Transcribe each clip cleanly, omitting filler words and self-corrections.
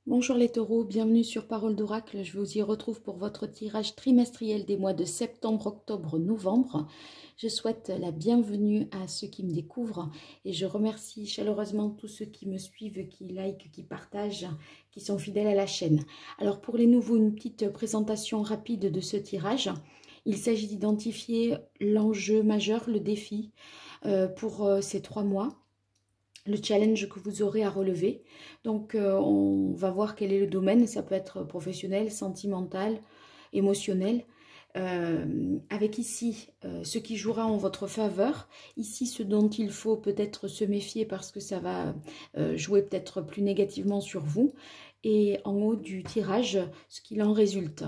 Bonjour les taureaux, bienvenue sur Parole d'Oracle. Je vous y retrouve pour votre tirage trimestriel des mois de septembre, octobre, novembre. Je souhaite la bienvenue à ceux qui me découvrent et je remercie chaleureusement tous ceux qui me suivent, qui likent, qui partagent, qui sont fidèles à la chaîne. Alors pour les nouveaux, une petite présentation rapide de ce tirage. Il s'agit d'identifier l'enjeu majeur, le défi pour ces 3 mois. Le challenge que vous aurez à relever. Donc, on va voir quel est le domaine. Ça peut être professionnel, sentimental, émotionnel. Avec ici, ce qui jouera en votre faveur. Ici, ce dont il faut peut-être se méfier parce que ça va jouer peut-être plus négativement sur vous. Et en haut du tirage, ce qu'il en résulte.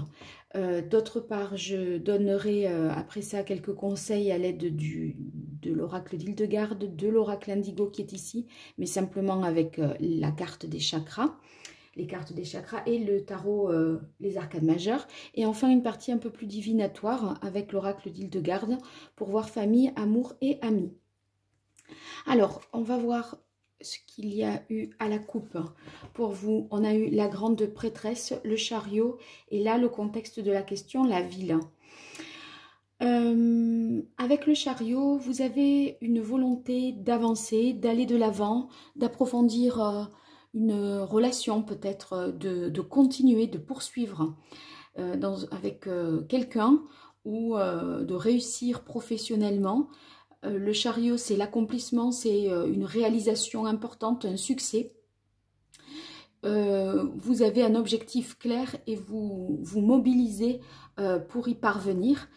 D'autre part, je donnerai après ça quelques conseils à l'aide de l'oracle d'Hildegarde, de l'oracle Indigo qui est ici, mais simplement avec la carte des chakras, les cartes des chakras et le tarot, les arcanes majeures. Et enfin, une partie un peu plus divinatoire avec l'oracle d'Hildegarde pour voir famille, amour et amis. Alors, on va voir ce qu'il y a eu à la coupe pour vous. On a eu la grande prêtresse, le chariot et là le contexte de la question, la ville. Avec le chariot, vous avez une volonté d'avancer, d'aller de l'avant, d'approfondir une relation peut-être, de continuer, de poursuivre avec quelqu'un ou de réussir professionnellement. Le chariot, c'est l'accomplissement, c'est une réalisation importante, un succès. Vous avez un objectif clair et vous vous mobilisez pour y parvenir.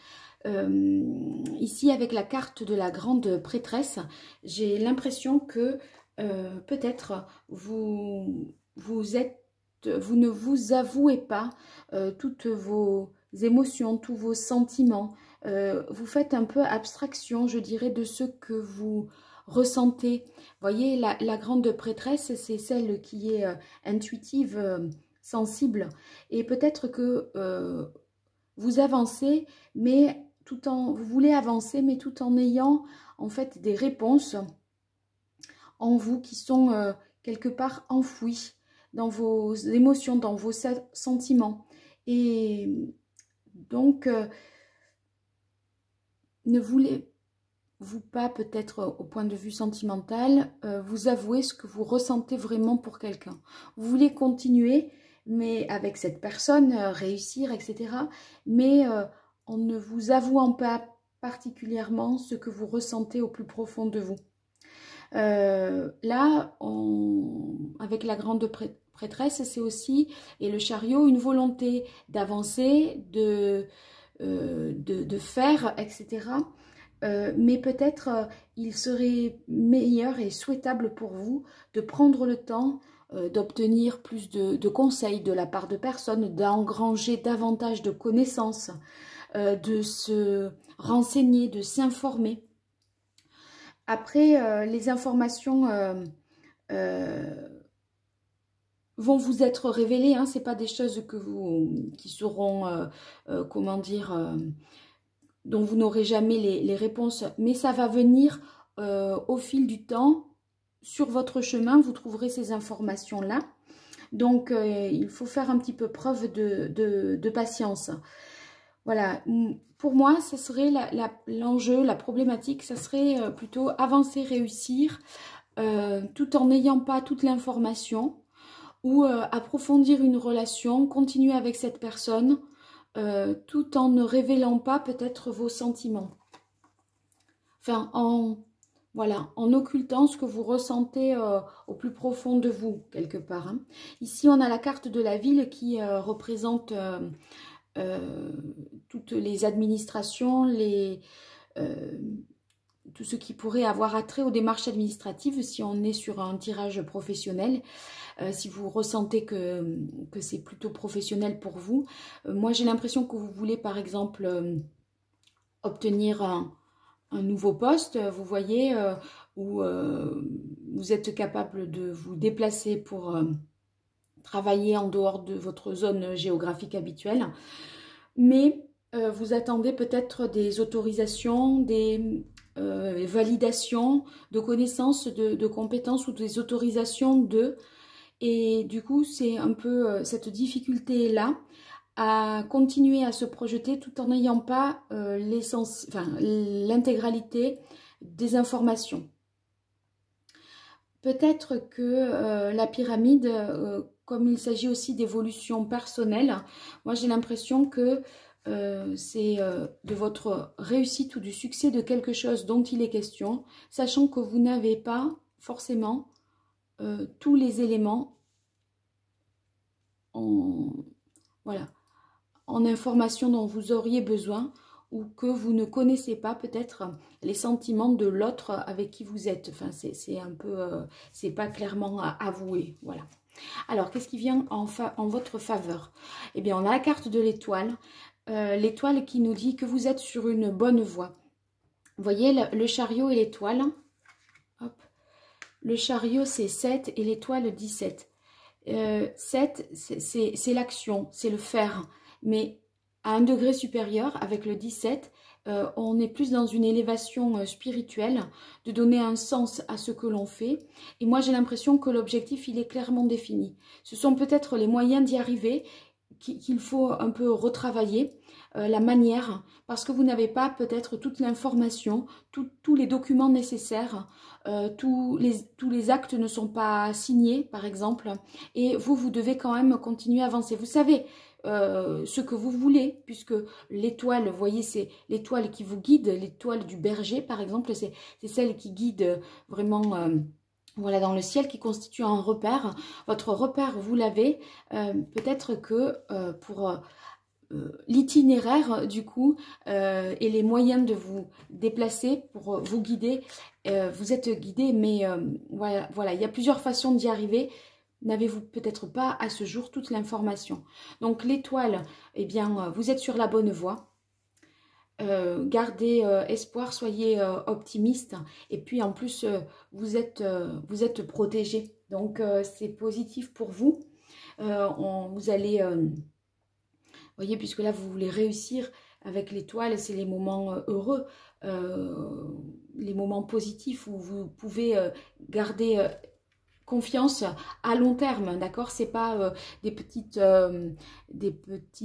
Ici, avec la carte de la grande prêtresse, j'ai l'impression que peut-être vous ne vous avouez pas toutes vos émotions, tous vos sentiments. Vous faites un peu abstraction, je dirais, de ce que vous ressentez. Voyez, la grande prêtresse, c'est celle qui est intuitive, sensible. Et peut-être que vous avancez, mais vous voulez avancer, mais tout en ayant en fait des réponses en vous qui sont quelque part enfouies dans vos émotions, dans vos sentiments. Et donc, ne voulez-vous pas, peut-être au point de vue sentimental, vous avouer ce que vous ressentez vraiment pour quelqu'un. Vous voulez continuer, mais avec cette personne, réussir, etc. Mais en ne vous avouant pas particulièrement ce que vous ressentez au plus profond de vous. Là, avec la grande prêtresse, c'est aussi, et le chariot, une volonté d'avancer, de faire, etc. Mais peut-être il serait meilleur et souhaitable pour vous de prendre le temps d'obtenir plus de conseils de la part de personnes, d'engranger davantage de connaissances, de se renseigner, de s'informer. Après, les informations vont vous être révélées, hein, ce n'est pas des choses qui seront, comment dire, dont vous n'aurez jamais les réponses, mais ça va venir au fil du temps. Sur votre chemin, vous trouverez ces informations-là. Donc, il faut faire un petit peu preuve de patience. Voilà, pour moi, ça serait l'enjeu, la problématique, ça serait plutôt avancer, réussir, tout en n'ayant pas toute l'information, ou approfondir une relation, continuer avec cette personne, tout en ne révélant pas peut-être vos sentiments. Enfin, voilà, en occultant ce que vous ressentez au plus profond de vous, quelque part. Hein. Ici, on a la carte de la ville qui représente toutes les administrations, tout ce qui pourrait avoir attrait aux démarches administratives si on est sur un tirage professionnel. Si vous ressentez que c'est plutôt professionnel pour vous. Moi, j'ai l'impression que vous voulez, par exemple, obtenir un nouveau poste, vous voyez, où vous êtes capable de vous déplacer pour travailler en dehors de votre zone géographique habituelle. Mais vous attendez peut-être des autorisations, des validations de connaissances, de compétences ou des autorisations de... Et du coup, c'est un peu cette difficulté-là à continuer à se projeter tout en n'ayant pas l'intégralité des informations. Peut-être que la pyramide, comme il s'agit aussi d'évolution personnelle, moi j'ai l'impression que c'est de votre réussite ou du succès de quelque chose dont il est question, sachant que vous n'avez pas forcément tous les éléments voilà, en information dont vous auriez besoin ou que vous ne connaissez pas peut-être les sentiments de l'autre avec qui vous êtes. Enfin, c'est un peu, c'est pas clairement avoué, voilà. Alors, qu'est-ce qui vient en votre faveur? Eh bien, on a la carte de l'étoile. L'étoile qui nous dit que vous êtes sur une bonne voie. Vous voyez, le chariot et l'étoile. Hop. Le chariot, c'est 7 et l'étoile, 17. 7, c'est l'action, c'est le faire. Mais à un degré supérieur, avec le 17, on est plus dans une élévation spirituelle, de donner un sens à ce que l'on fait. Et moi, j'ai l'impression que l'objectif, il est clairement défini. Ce sont peut-être les moyens d'y arriver qu'il faut un peu retravailler, la manière, parce que vous n'avez pas peut-être toute l'information, tous les documents nécessaires, tous les actes ne sont pas signés, par exemple, et vous devez quand même continuer à avancer. Vous savez ce que vous voulez, puisque l'étoile, vous voyez, c'est l'étoile qui vous guide, l'étoile du berger, par exemple, c'est celle qui guide vraiment... voilà, dans le ciel, qui constitue un repère. Votre repère, vous l'avez. Peut-être que pour l'itinéraire, du coup, et les moyens de vous déplacer pour vous guider, vous êtes guidé, mais voilà, il y a plusieurs façons d'y arriver. N'avez-vous peut-être pas à ce jour toute l'information? Donc l'étoile, eh bien, vous êtes sur la bonne voie. Gardez espoir, soyez optimiste, et puis en plus vous êtes protégé, donc c'est positif pour vous. Vous allez, voyez, puisque là vous voulez réussir avec l'étoile, c'est les moments heureux, les moments positifs où vous pouvez garder confiance à long terme, d'accord? C'est pas des petits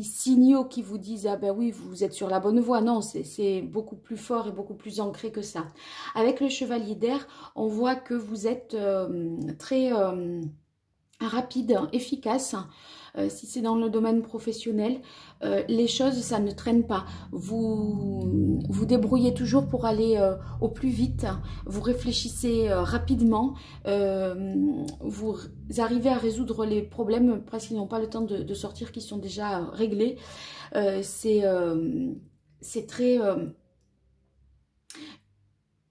signaux qui vous disent ah ben oui, vous êtes sur la bonne voie. Non, c'est beaucoup plus fort et beaucoup plus ancré que ça. Avec le chevalier d'air, on voit que vous êtes très rapide, efficace. Si c'est dans le domaine professionnel, les choses, ça ne traîne pas. Vous débrouillez toujours pour aller au plus vite. Vous réfléchissez rapidement. Vous arrivez à résoudre les problèmes parce qu'ils n'ont pas le temps de sortir, qui sont déjà réglés. C'est très...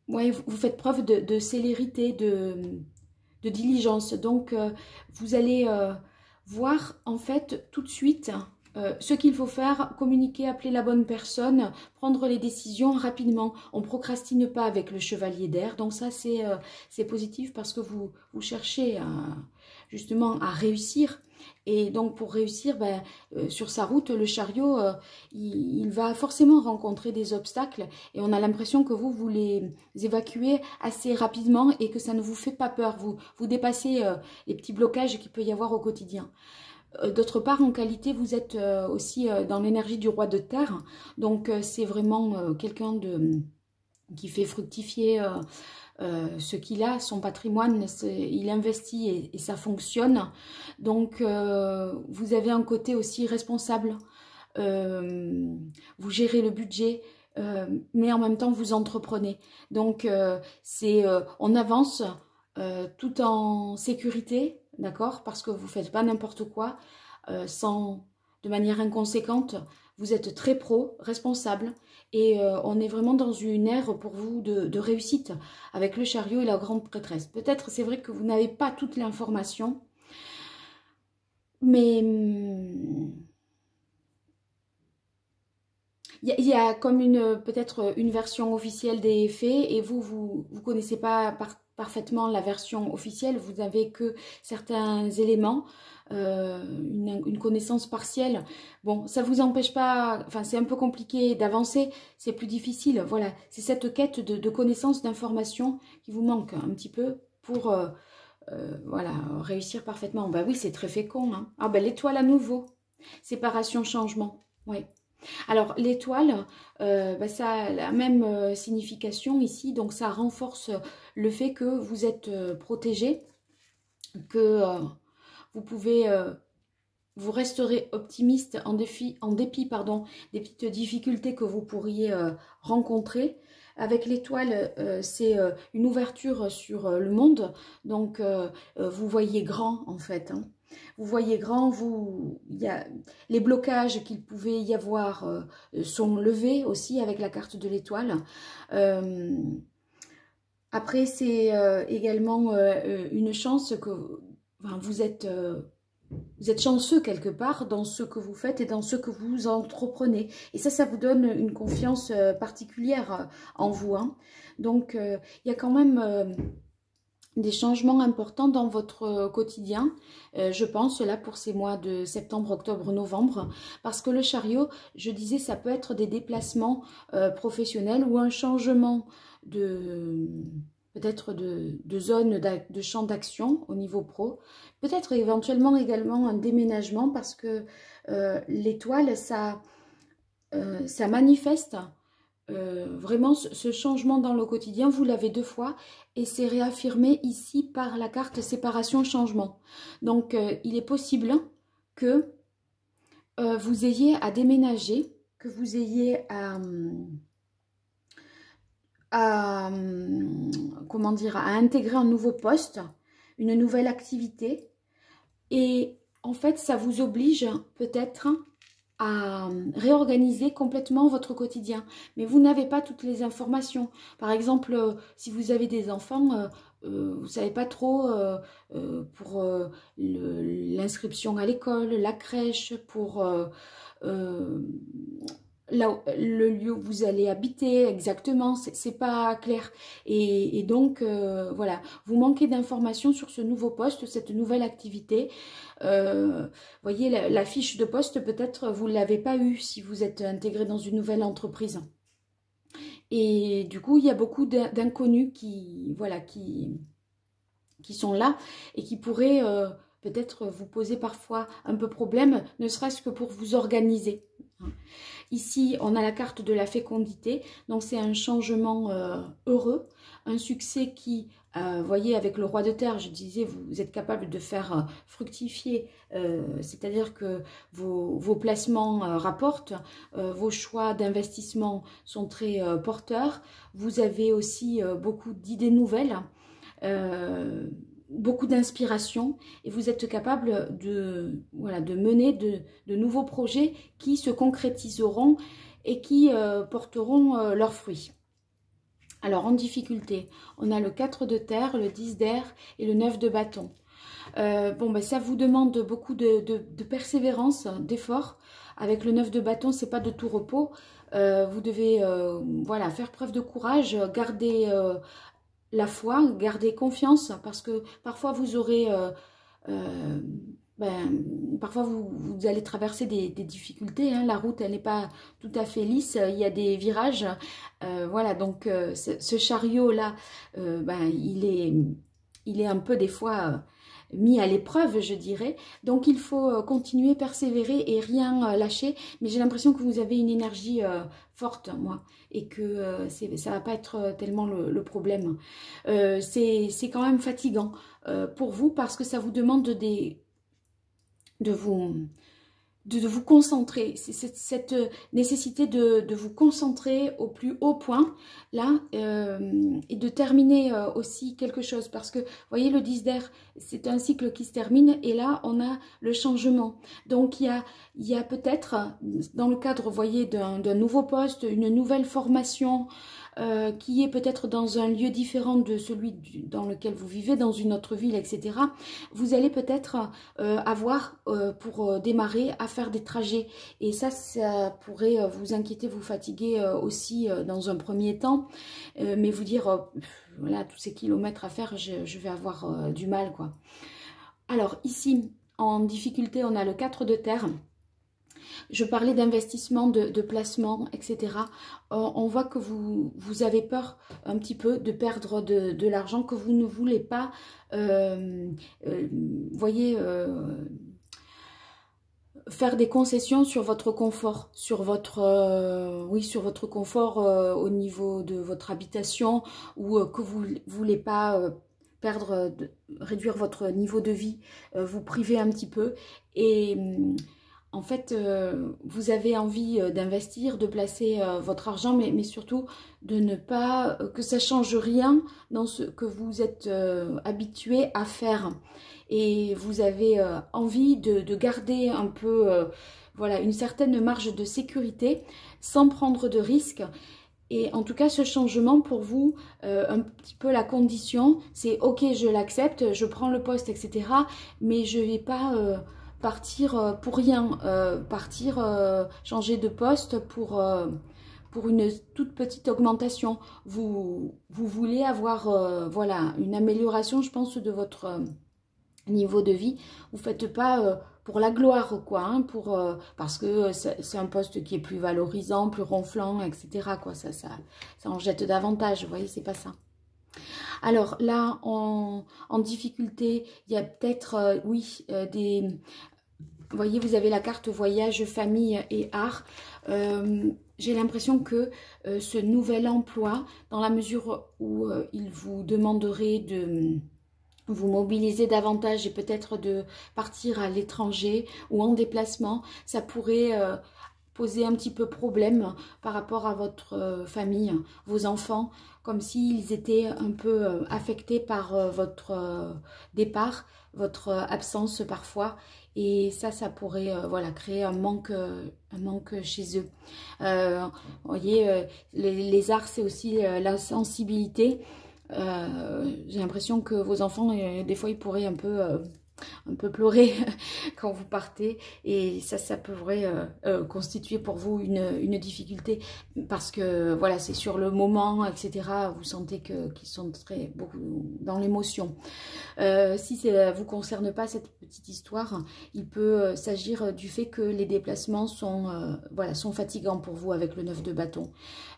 ouais, vous faites preuve de célérité, de diligence. Donc, vous allez voir en fait tout de suite ce qu'il faut faire, communiquer, appeler la bonne personne, prendre les décisions rapidement. On ne procrastine pas avec le chevalier d'air. Donc ça, c'est positif parce que vous cherchez justement à réussir. Et donc pour réussir, ben, sur sa route, le chariot, il va forcément rencontrer des obstacles. Et on a l'impression que vous les évacuez assez rapidement et que ça ne vous fait pas peur. Vous dépassez les petits blocages qu'il peut y avoir au quotidien. D'autre part, en qualité, vous êtes aussi dans l'énergie du roi de terre. Donc c'est vraiment quelqu'un qui fait fructifier ce qu'il a, son patrimoine, il investit et ça fonctionne. Donc, vous avez un côté aussi responsable. Vous gérez le budget, mais en même temps, vous entreprenez. Donc, on avance tout en sécurité, d'accord? Parce que vous ne faites pas n'importe quoi, de manière inconséquente. Vous êtes très pro, responsable, et on est vraiment dans une ère pour vous de réussite avec le chariot et la grande prêtresse. Peut-être c'est vrai que vous n'avez pas toute l'information, mais il y a comme peut-être une version officielle des faits, et vous connaissez pas parfaitement la version officielle, vous n'avez que certains éléments, une connaissance partielle. Bon, ça ne vous empêche pas, enfin c'est un peu compliqué d'avancer, c'est plus difficile, voilà. C'est cette quête de connaissance, d'information qui vous manque un petit peu pour voilà, réussir parfaitement. Bah oui, c'est très fécond. Hein. Ah ben l'étoile à nouveau. Séparation, changement. Oui. Alors l'étoile, ça a la même signification ici. Donc ça renforce le fait que vous êtes protégé, que vous pouvez... vous resterez optimiste en dépit pardon, des petites difficultés que vous pourriez rencontrer. Avec l'étoile, c'est une ouverture sur le monde. Donc, vous voyez grand en fait. Hein. Vous voyez grand, les blocages qu'il pouvait y avoir sont levés aussi avec la carte de l'étoile. Après, c'est également une chance que vous êtes chanceux quelque part dans ce que vous faites et dans ce que vous entreprenez. Et ça vous donne une confiance particulière en vous. Hein. Donc, il y a quand même des changements importants dans votre quotidien, je pense, là pour ces mois de septembre, octobre, novembre, parce que le chariot, je disais, ça peut être des déplacements professionnels ou un changement peut-être de zone, de champ d'action au niveau pro, peut-être éventuellement également un déménagement parce que l'étoile, ça manifeste vraiment ce changement dans le quotidien. Vous l'avez 2 fois et c'est réaffirmé ici par la carte séparation changement. Donc il est possible que vous ayez à déménager, que vous ayez comment dire, à intégrer un nouveau poste, une nouvelle activité. Et en fait, ça vous oblige peut-être à réorganiser complètement votre quotidien. Mais vous n'avez pas toutes les informations. Par exemple, si vous avez des enfants, vous ne savez pas trop pour l'inscription à l'école, la crèche, pour... là, le lieu où vous allez habiter exactement, c'est pas clair. Et donc, voilà, vous manquez d'informations sur ce nouveau poste, cette nouvelle activité. Voyez, la fiche de poste, peut-être vous ne l'avez pas eue si vous êtes intégré dans une nouvelle entreprise. Et du coup, il y a beaucoup d'inconnus voilà, qui sont là et qui pourraient peut-être vous poser parfois un peu problème, ne serait-ce que pour vous organiser. Ici, on a la carte de la fécondité, donc c'est un changement heureux, un succès qui, voyez, avec le roi de terre, je disais, vous êtes capable de faire fructifier, c'est-à-dire que vos placements rapportent, vos choix d'investissement sont très porteurs, vous avez aussi beaucoup d'idées nouvelles, beaucoup d'inspiration et vous êtes capable de mener de nouveaux projets qui se concrétiseront et qui porteront leurs fruits. Alors en difficulté, on a le 4 de terre, le 10 d'air et le 9 de bâton. Ça vous demande beaucoup de persévérance, d'effort. Avec le 9 de bâton, c'est pas de tout repos. Vous devez faire preuve de courage, garder la foi, gardez confiance parce que parfois vous aurez, parfois vous allez traverser des difficultés, hein. La route elle n'est pas tout à fait lisse, il y a des virages, voilà donc ce chariot là, il est un peu des fois mis à l'épreuve, je dirais. Donc, il faut continuer, persévérer et rien lâcher. Mais j'ai l'impression que vous avez une énergie forte, moi, et que ça va pas être tellement le problème. C'est quand même fatigant pour vous parce que ça vous demande de vous concentrer, c'est cette nécessité de vous concentrer au plus haut point, là, et de terminer aussi quelque chose, parce que, vous voyez, le 10 d'air, c'est un cycle qui se termine, et là, on a le changement. Donc, il y a peut-être, dans le cadre, vous voyez, d'un nouveau poste, une nouvelle formation, qui est peut-être dans un lieu différent de celui dans lequel vous vivez, dans une autre ville, etc. Vous allez peut-être avoir, pour démarrer, à faire des trajets. Et ça pourrait vous inquiéter, vous fatiguer aussi dans un premier temps. Mais vous dire, voilà, tous ces kilomètres à faire, je vais avoir du mal, quoi. Alors, ici, en difficulté, on a le 4 de terre. Je parlais d'investissement, de placement, etc. On voit que vous avez peur un petit peu de perdre de l'argent, que vous ne voulez pas, voyez, faire des concessions sur votre confort, sur votre, oui, sur votre confort au niveau de votre habitation, ou que vous ne voulez pas perdre, réduire votre niveau de vie, vous priver un petit peu. Et en fait, vous avez envie d'investir, de placer votre argent, mais surtout de ne pas, que ça change rien dans ce que vous êtes habitué à faire. Et vous avez envie de garder un peu, voilà, une certaine marge de sécurité sans prendre de risques. Et en tout cas, ce changement pour vous, un petit peu la condition, c'est ok, je l'accepte, je prends le poste, etc. Mais je ne vais pas partir pour rien, changer de poste pour une toute petite augmentation. Vous voulez avoir voilà, une amélioration, je pense, de votre niveau de vie. Vous ne faites pas pour la gloire, quoi, hein, parce que c'est un poste qui est plus valorisant, plus ronflant, etc. Quoi, ça en jette davantage, vous voyez, c'est pas ça. Alors là, en difficulté, il y a peut-être, oui, des... Vous voyez, vous avez la carte voyage, famille et art. J'ai l'impression que ce nouvel emploi, dans la mesure où il vous demanderait de vous mobiliser davantage et peut-être de partir à l'étranger ou en déplacement, ça pourrait poser un petit peu problème par rapport à votre famille, vos enfants, comme s'ils étaient un peu affectés par votre départ, votre absence parfois. Et ça pourrait voilà, créer un manque chez eux. Vous voyez, les arts, c'est aussi la sensibilité. J'ai l'impression que vos enfants, des fois, ils pourraient un peu pleurer quand vous partez, et ça pourrait constituer pour vous une difficulté, parce que voilà, c'est sur le moment, etc. Vous sentez qu'ils sont beaucoup dans l'émotion. Si ça ne vous concerne pas, cette petite histoire, il peut s'agir du fait que les déplacements voilà, sont fatigants pour vous avec le 9 de bâton.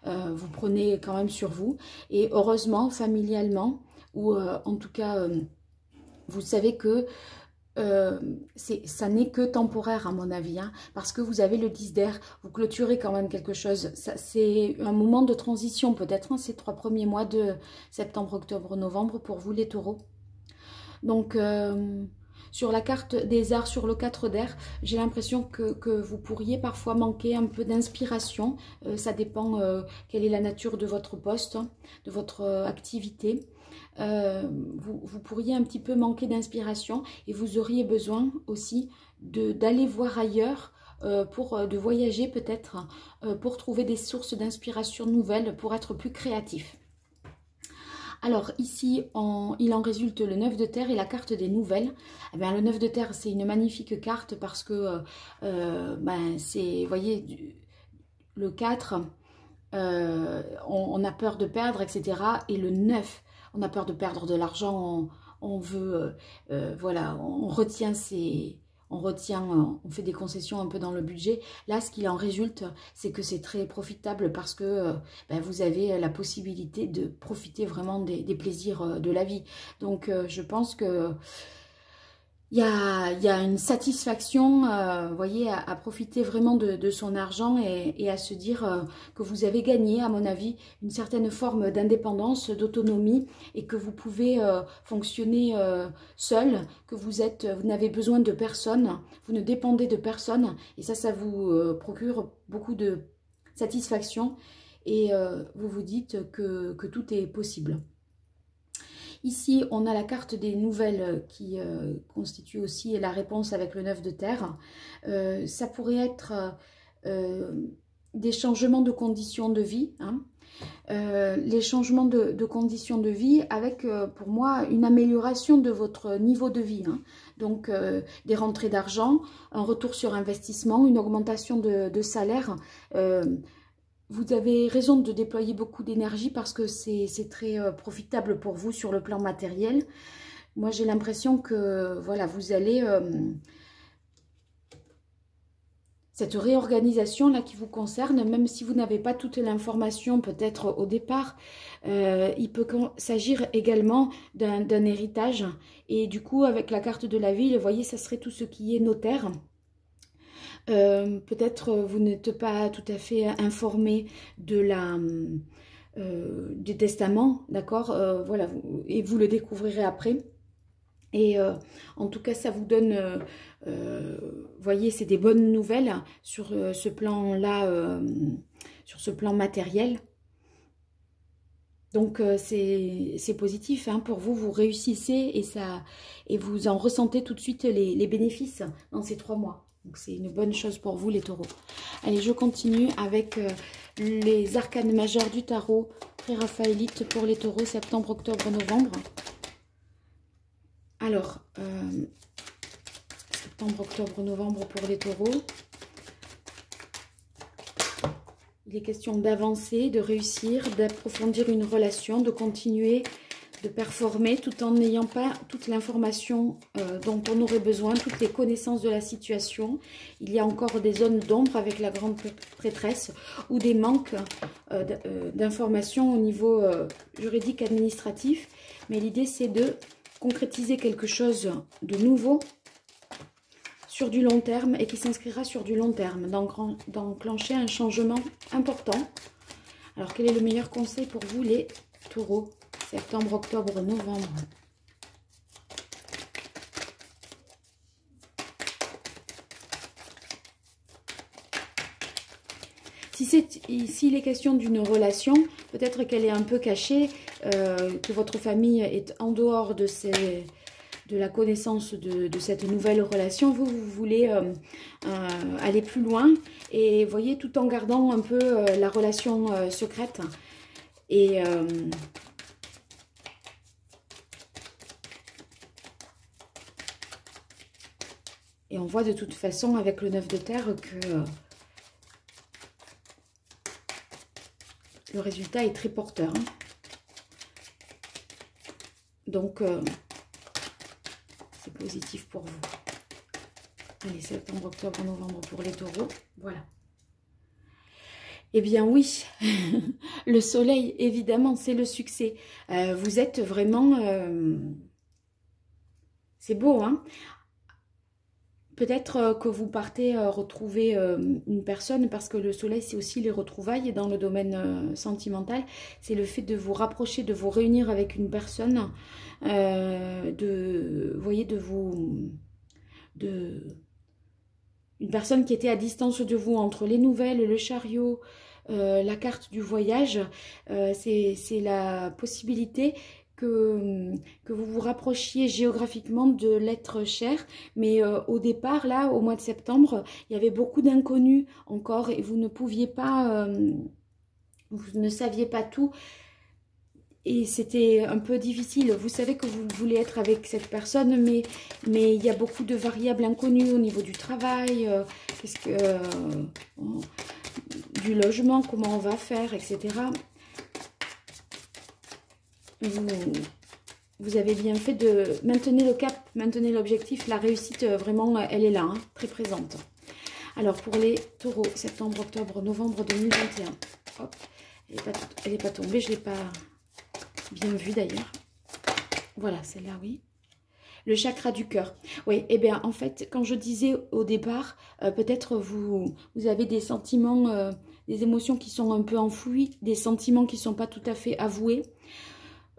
Vous prenez quand même sur vous, et heureusement, familialement, ou en tout cas, vous savez que ça n'est que temporaire à mon avis, hein, parce que vous avez le 10 d'air, vous clôturez quand même quelque chose. C'est un moment de transition peut-être, hein, ces 3 premiers mois de septembre, octobre, novembre pour vous les taureaux. Donc sur la carte des arts, sur le 4 d'air, j'ai l'impression que vous pourriez parfois manquer un peu d'inspiration. Ça dépend quelle est la nature de votre poste, de votre activité. Vous pourriez un petit peu manquer d'inspiration, et vous auriez besoin aussi d'aller voir ailleurs, de voyager peut-être, pour trouver des sources d'inspiration nouvelles, pour être plus créatif. Alors ici, il en résulte le 9 de terre et la carte des nouvelles. Eh bien, le 9 de terre, c'est une magnifique carte parce que c'est, vous voyez, le 4, on a peur de perdre, etc. Et le 9, on a peur de perdre de l'argent, on veut, voilà, on retient on fait des concessions un peu dans le budget. Là, ce qu'il en résulte, c'est que c'est très profitable parce que vous avez la possibilité de profiter vraiment des plaisirs de la vie. Donc, je pense que il y a une satisfaction, vous voyez, à profiter vraiment de son argent, et à se dire que vous avez gagné, à mon avis, une certaine forme d'indépendance, d'autonomie, et que vous pouvez fonctionner seul, que vous n'avez besoin de personne, vous ne dépendez de personne, et ça vous procure beaucoup de satisfaction, et vous vous dites que tout est possible. Ici, on a la carte des nouvelles qui constitue aussi la réponse avec le 9 de terre. Ça pourrait être des changements de conditions de vie, hein. Les changements de conditions de vie avec, pour moi, une amélioration de votre niveau de vie, hein. Donc, des rentrées d'argent, un retour sur investissement, une augmentation de salaire. Vous avez raison de déployer beaucoup d'énergie parce que c'est très profitable pour vous sur le plan matériel. Moi, j'ai l'impression que voilà, vous allez... cette réorganisation là qui vous concerne, même si vous n'avez pas toute l'information peut-être au départ, il peut s'agir également d'un héritage. Et du coup, avec la carte de la ville, vous voyez, ça serait tout ce qui est notaire. Peut-être vous n'êtes pas tout à fait informé de du testament, d'accord, voilà, et vous le découvrirez après. Et en tout cas, ça vous donne, voyez, c'est des bonnes nouvelles sur ce plan-là, sur ce plan matériel. Donc c'est positif hein, pour vous, vous réussissez et vous en ressentez tout de suite les bénéfices dans ces 3 mois. Donc c'est une bonne chose pour vous les taureaux. Allez, je continue avec les arcanes majeures du tarot pré-raphaélite pour les taureaux septembre, octobre, novembre. Alors, septembre, octobre, novembre pour les taureaux. Il est question d'avancer, de réussir, d'approfondir une relation, de continuer, de performer tout en n'ayant pas toute l'information dont on aurait besoin, toutes les connaissances de la situation. Il y a encore des zones d'ombre avec la grande prêtresse ou des manques d'informations au niveau juridique administratif. Mais l'idée c'est de concrétiser quelque chose de nouveau sur du long terme et qui s'inscrira sur du long terme, d'enclencher un changement important. Alors, quel est le meilleur conseil pour vous, les taureaux? Septembre, octobre, novembre. S'il est question d'une relation, peut-être qu'elle est un peu cachée, que votre famille est en dehors de la connaissance de cette nouvelle relation. Vous voulez aller plus loin et voyez, tout en gardant un peu la relation secrète. Et on voit de toute façon avec le 9 de terre que le résultat est très porteur. Hein. Donc, c'est positif pour vous. Allez, septembre, octobre, novembre pour les taureaux. Voilà. Eh bien oui, le soleil, évidemment, c'est le succès. Vous êtes vraiment... c'est beau, hein? Peut-être que vous partez retrouver une personne, parce que le soleil, c'est aussi les retrouvailles dans le domaine sentimental. C'est le fait de vous rapprocher, de vous réunir avec une personne, vous voyez, une personne qui était à distance de vous, entre les nouvelles, le chariot, la carte du voyage. C'est la possibilité que vous vous rapprochiez géographiquement de l'être cher. Mais au départ, là, au mois de septembre, il y avait beaucoup d'inconnus encore et vous ne pouviez pas, vous ne saviez pas tout. Et c'était un peu difficile. Vous savez que vous voulez être avec cette personne, mais il y a beaucoup de variables inconnues au niveau du travail, du logement, comment on va faire, etc. Vous avez bien fait de maintenir le cap, maintenir l'objectif. La réussite, vraiment, elle est là, hein, très présente. Alors, pour les taureaux, septembre, octobre, novembre 2021. Hop, elle n'est pas tombée, je ne l'ai pas bien vue d'ailleurs. Voilà, celle-là, oui. Le chakra du cœur. Oui, eh bien, en fait, quand je disais au départ, peut-être vous avez des sentiments, des émotions qui sont un peu enfouies, des sentiments qui ne sont pas tout à fait avoués.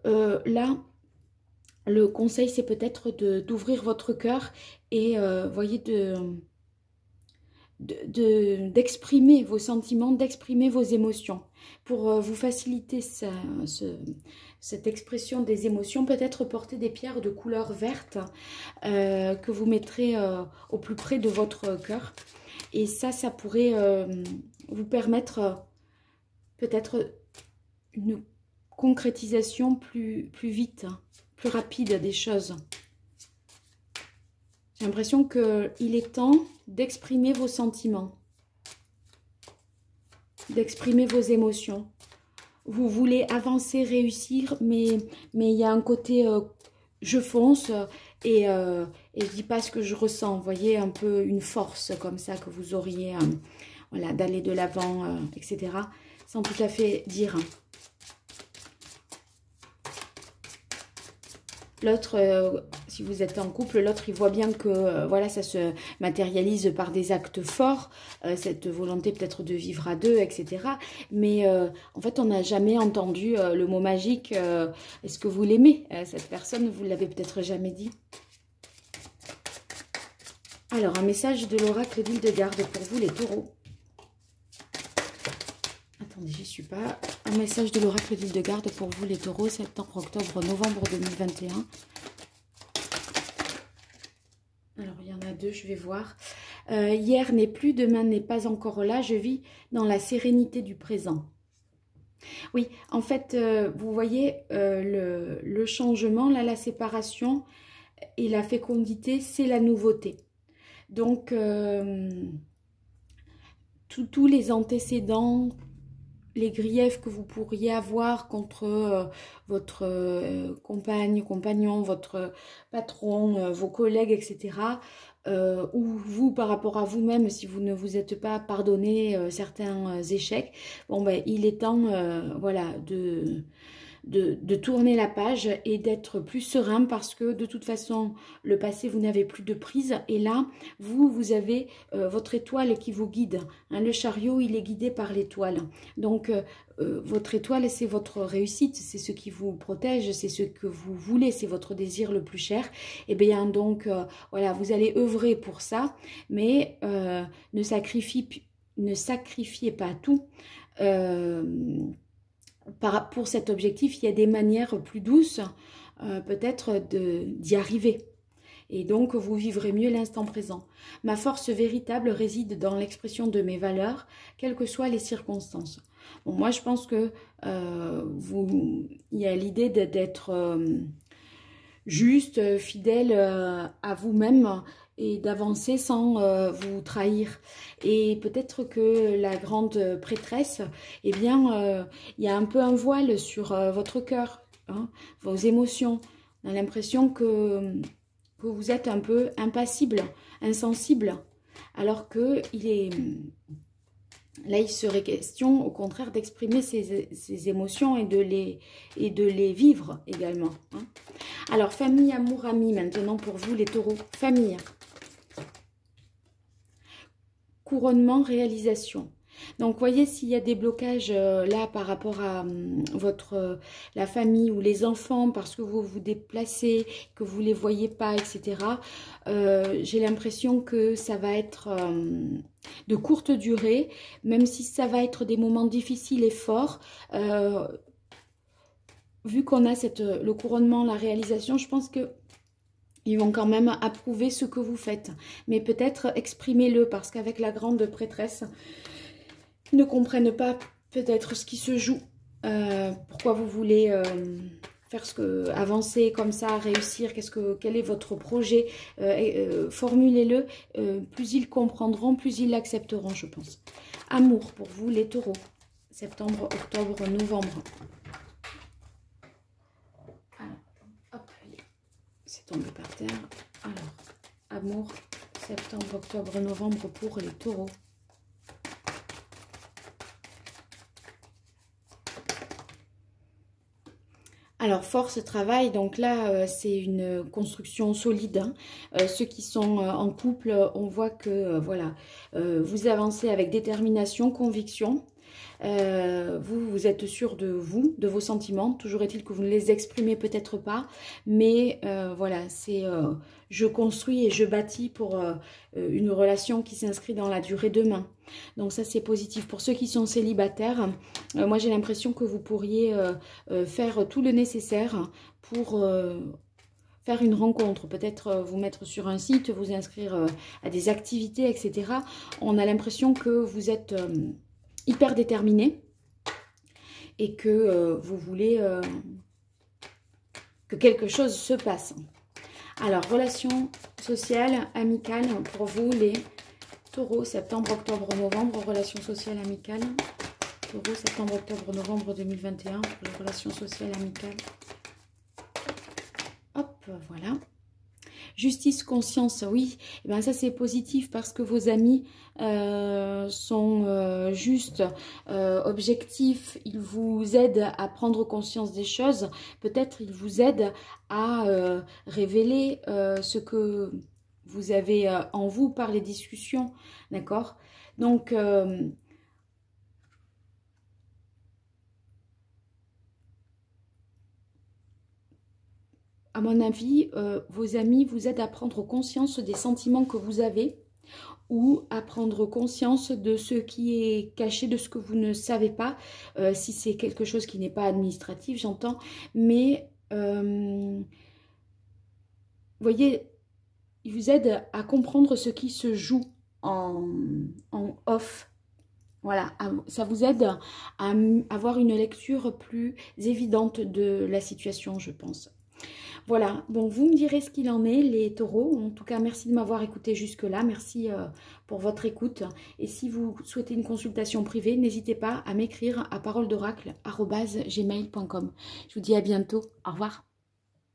Là, le conseil, c'est peut-être d'ouvrir votre cœur et, voyez, d'exprimer vos sentiments, d'exprimer vos émotions. Pour vous faciliter cette expression des émotions, peut-être porter des pierres de couleur verte que vous mettrez au plus près de votre cœur. Et ça pourrait vous permettre peut-être une concrétisation plus vite, plus rapide des choses. J'ai l'impression qu'il est temps d'exprimer vos sentiments, d'exprimer vos émotions. Vous voulez avancer, réussir, mais il y a un côté je fonce et et je dis pas ce que je ressens. Vous voyez, un peu une force comme ça que vous auriez, voilà, d'aller de l'avant, etc. Sans tout à fait dire. L'autre, si vous êtes en couple, l'autre, il voit bien que voilà, ça se matérialise par des actes forts, cette volonté peut-être de vivre à deux, etc. Mais en fait, on n'a jamais entendu le mot magique. Est-ce que vous l'aimez, cette personne? Vous ne l'avez peut-être jamais dit. Alors, un message de l'oracle d'Hildegarde pour vous, les taureaux. Attendez, j'y suis pas. Un message de l'oracle d'Hildegarde pour vous, les taureaux, septembre, octobre, novembre 2021. Alors, il y en a deux, je vais voir. Hier n'est plus, demain n'est pas encore là. Je vis dans la sérénité du présent. Oui, en fait, vous voyez, le changement, là, la séparation et la fécondité, c'est la nouveauté. Donc, tous les antécédents, les griefs que vous pourriez avoir contre votre compagne, compagnon, votre patron, vos collègues, etc. Ou vous par rapport à vous-même, si vous ne vous êtes pas pardonné certains échecs, bon ben il est temps voilà, de tourner la page et d'être plus serein parce que de toute façon le passé vous n'avez plus de prise et là vous avez votre étoile qui vous guide, hein, le chariot il est guidé par l'étoile, donc votre étoile c'est votre réussite, c'est ce qui vous protège, c'est ce que vous voulez, c'est votre désir le plus cher, et bien donc voilà, vous allez œuvrer pour ça, mais ne sacrifiez pas tout. Pour cet objectif, il y a des manières plus douces peut-être d'y arriver. Et donc, vous vivrez mieux l'instant présent. Ma force véritable réside dans l'expression de mes valeurs, quelles que soient les circonstances. Bon, moi, je pense que il y a l'idée d'être juste, fidèle à vous-même et d'avancer sans vous trahir. Et peut-être que la grande prêtresse, eh bien, il y a un peu un voile sur votre cœur, hein, vos émotions. On a l'impression que vous êtes un peu impassible, insensible, alors que là, il serait question, au contraire, d'exprimer ces émotions et de les vivre également, hein. Alors, famille, amour, amis, maintenant pour vous, les taureaux. Famille. Couronnement, réalisation. Donc, voyez s'il y a des blocages là par rapport à la famille ou les enfants parce que vous vous déplacez, que vous ne les voyez pas, etc. J'ai l'impression que ça va être de courte durée, même si ça va être des moments difficiles et forts. Vu qu'on a le couronnement, la réalisation, je pense que ils vont quand même approuver ce que vous faites. Mais peut-être exprimez-le parce qu'avec la grande prêtresse, ils ne comprennent pas peut-être ce qui se joue. Pourquoi vous voulez faire avancer comme ça, réussir, quel est votre projet, formulez-le. Plus ils comprendront, plus ils l'accepteront, je pense. Amour pour vous, les taureaux. Septembre, octobre, novembre. C'est tombé par terre. Alors, amour, septembre, octobre, novembre pour les taureaux. Alors, force, travail, donc là, c'est une construction solide, hein. Ceux qui sont en couple, on voit que, voilà, vous avancez avec détermination, conviction. Vous êtes sûr de vous, de vos sentiments. Toujours est-il que vous ne les exprimez peut-être pas. Mais voilà, c'est je construis et je bâtis pour une relation qui s'inscrit dans la durée demain. Donc ça, c'est positif. Pour ceux qui sont célibataires, moi j'ai l'impression que vous pourriez faire tout le nécessaire pour faire une rencontre. Peut-être vous mettre sur un site, vous inscrire à des activités, etc. On a l'impression que vous êtes hyper déterminé et que vous voulez que quelque chose se passe. Alors, relation sociale, amicale pour vous les taureaux, septembre, octobre, novembre, relation sociale, amicale. Taureau, septembre, octobre, novembre 2021 pour les relations sociales, amicales. Hop, voilà. Justice, conscience, oui. Et bien ça c'est positif parce que vos amis sont justes, objectifs. Ils vous aident à prendre conscience des choses. Peut-être ils vous aident à révéler ce que vous avez en vous par les discussions. D'accord? Donc... à mon avis, vos amis vous aident à prendre conscience des sentiments que vous avez ou à prendre conscience de ce qui est caché, de ce que vous ne savez pas, si c'est quelque chose qui n'est pas administratif, j'entends, mais vous voyez, ils vous aident à comprendre ce qui se joue en off. Voilà, ça vous aide à avoir une lecture plus évidente de la situation, je pense. Voilà, bon, vous me direz ce qu'il en est, les taureaux. En tout cas, merci de m'avoir écouté jusque-là. Merci pour votre écoute. Et si vous souhaitez une consultation privée, n'hésitez pas à m'écrire à paroledoracle@gmail.com. Je vous dis à bientôt. Au revoir.